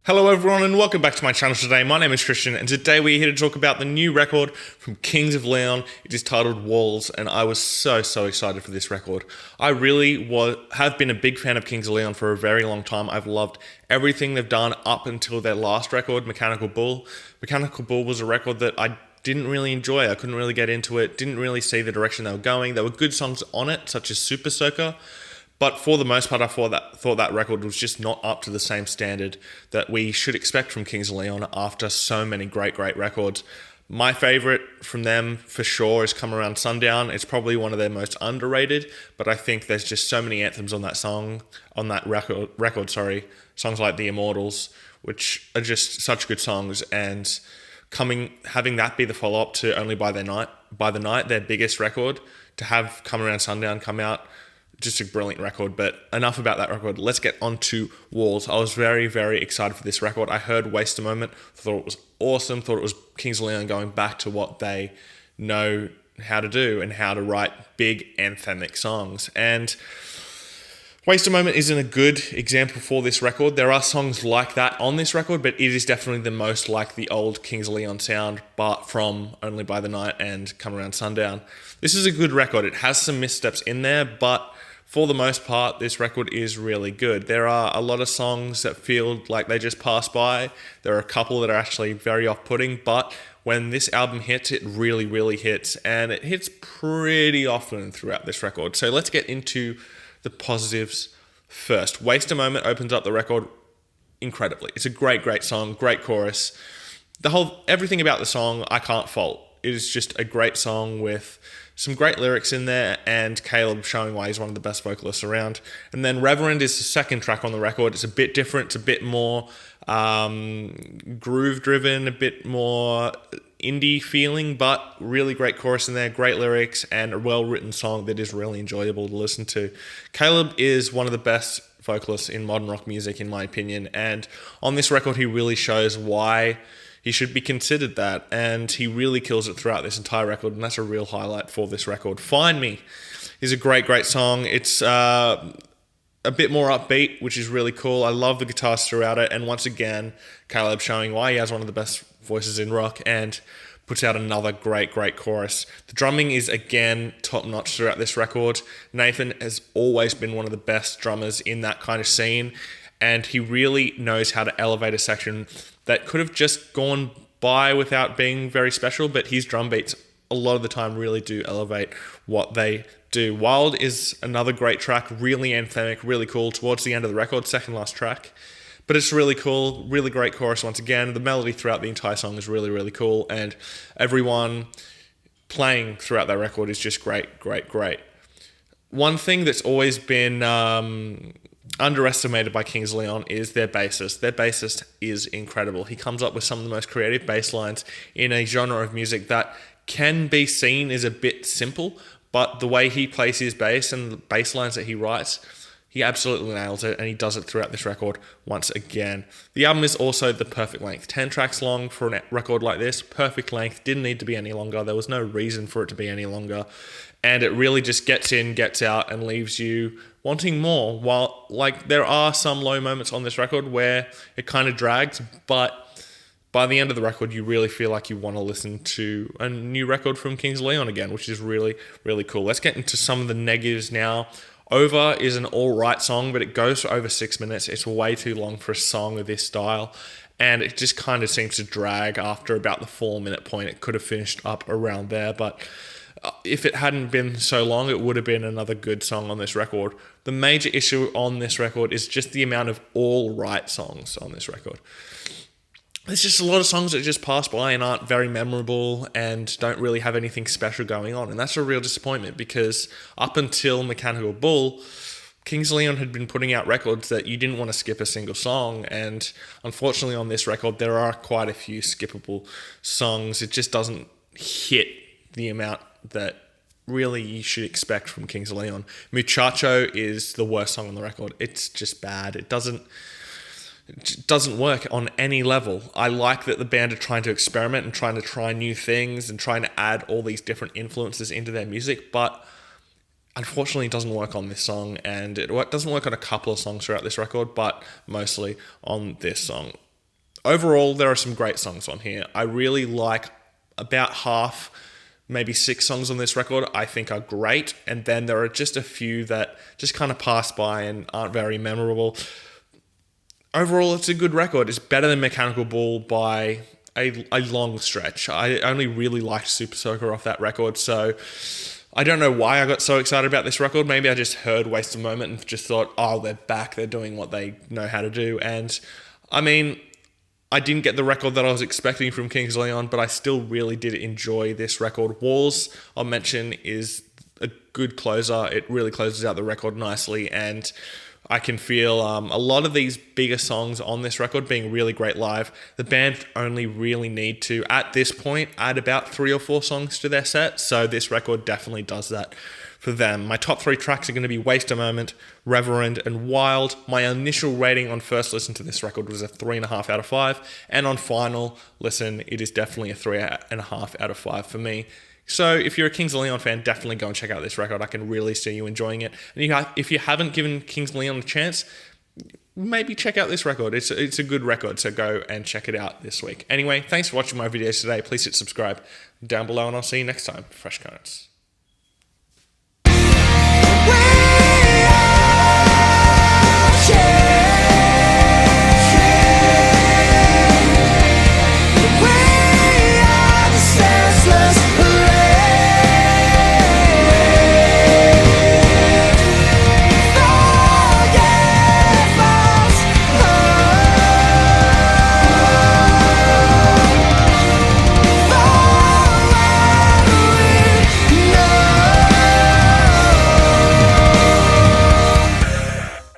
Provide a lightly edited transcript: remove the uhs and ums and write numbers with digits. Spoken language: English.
Hello everyone and welcome back to my channel today. My name is Christian and today we're here to talk about the new record from Kings of Leon. It is titled Walls and I was so excited for this record. I really have been a big fan of Kings of Leon for a very long time. I've loved everything they've done up until their last record, Mechanical Bull. Mechanical Bull was a record that I didn't really enjoy. I couldn't really get into it, didn't really see the direction they were going. There were good songs on it such as Super Soaker. But for the most part, I thought that record was just not up to the same standard that we should expect from Kings of Leon after so many great records. My favourite from them, for sure, is Come Around Sundown. It's probably one of their most underrated, but I think there's just so many anthems on that record. Songs like The Immortals, which are just such good songs, and having that be the follow-up to Only by the Night, their biggest record, to have Come Around Sundown come out, just a brilliant record. But enough about that record. Let's get on to Walls. I was very excited for this record. I heard Waste a Moment, thought it was awesome, thought it was Kings of Leon going back to what they know how to do and how to write big anthemic songs. And Waste a Moment isn't a good example for this record. There are songs like that on this record, but it is definitely the most like the old Kings of Leon sound, but from Only by the Night and Come Around Sundown. This is a good record. It has some missteps in there, but for the most part, this record is really good. There are a lot of songs that feel like they just pass by. There are a couple that are actually very off-putting, but when this album hits, it really hits, and it hits pretty often throughout this record. So let's get into the positives first. Waste a Moment opens up the record incredibly. It's a great song, great chorus. Everything about the song I can't fault. It is just a great song with some great lyrics in there, and Caleb showing why he's one of the best vocalists around. And then Reverend is the second track on the record. It's a bit different. It's a bit more groove-driven, a bit more indie feeling, but really great chorus in there, great lyrics, and a well-written song that is really enjoyable to listen to. Caleb is one of the best vocalists in modern rock music, in my opinion, and on this record he really shows why he should be considered that, and he really kills it throughout this entire record, and that's a real highlight for this record. Find Me is a great song. It's a bit more upbeat, which is really cool. I love the guitars throughout it, and once again, Caleb showing why he has one of the best voices in rock, and puts out another great chorus. The drumming is, again, top-notch throughout this record. Nathan has always been one of the best drummers in that kind of scene, and he really knows how to elevate a section that could have just gone by without being very special, but his drum beats a lot of the time really do elevate what they do. Wild is another great track, really anthemic, really cool, towards the end of the record, second last track. But it's really cool, really great chorus once again. The melody throughout the entire song is really cool, and everyone playing throughout that record is just great. One thing that's always been underestimated by Kings of Leon is their bassist. Their bassist is incredible. He comes up with some of the most creative bass lines in a genre of music that can be seen as a bit simple, but the way he plays his bass and the bass lines that he writes, he absolutely nails it, and he does it throughout this record once again. The album is also the perfect length. 10 tracks long for a record like this. Perfect length. Didn't need to be any longer. There was no reason for it to be any longer. And it really just gets in, gets out, and leaves you wanting more. While, there are some low moments on this record where it kind of drags, but by the end of the record, you really feel like you want to listen to a new record from Kings of Leon again, which is really cool. Let's get into some of the negatives now. Over is an alright song, but it goes for over 6 minutes. It's way too long for a song of this style, and it just kind of seems to drag after about the 4-minute point. It could have finished up around there, but if it hadn't been so long, it would have been another good song on this record. The major issue on this record is just the amount of all-right songs on this record. There's just a lot of songs that just pass by and aren't very memorable and don't really have anything special going on. And that's a real disappointment, because up until Mechanical Bull, Kings of Leon had been putting out records that you didn't want to skip a single song. And unfortunately on this record, there are quite a few skippable songs. It just doesn't hit the amount that really you should expect from Kings of Leon. Muchacho is the worst song on the record. It's just bad. It doesn't work on any level. I like that the band are trying to experiment and trying to try new things and trying to add all these different influences into their music, but unfortunately it doesn't work on this song, and it doesn't work on a couple of songs throughout this record, but mostly on this song. overall, there are some great songs on here. I really like about half, maybe 6 songs on this record I think are great, and then there are just a few that just kind of pass by and aren't very memorable. Overall, it's a good record. It's better than Mechanical Bull by a long stretch. I only really liked Super Soaker off that record, so I don't know why I got so excited about this record. Maybe I just heard Waste a Moment and just thought, oh, they're back, they're doing what they know how to do. And I mean, I didn't get the record that I was expecting from Kings of Leon, but I still really did enjoy this record. Walls, I'll mention, is a good closer. It really closes out the record nicely, and I can feel a lot of these bigger songs on this record being really great live. The band only really need to, at this point, add about 3 or 4 songs to their set, so this record definitely does that for them. My top 3 tracks are going to be Waste a Moment, Reverend, and Wild. My initial rating on first listen to this record was a 3.5 out of 5, and on final listen, it is definitely a 3.5 out of 5 for me. So if you're a Kings of Leon fan, definitely go and check out this record. I can really see you enjoying it. And if you haven't given Kings of Leon a chance, maybe check out this record. It's a good record, so go and check it out this week. Anyway, thanks for watching my videos today. Please hit subscribe down below, and I'll see you next time. Fresh Cones.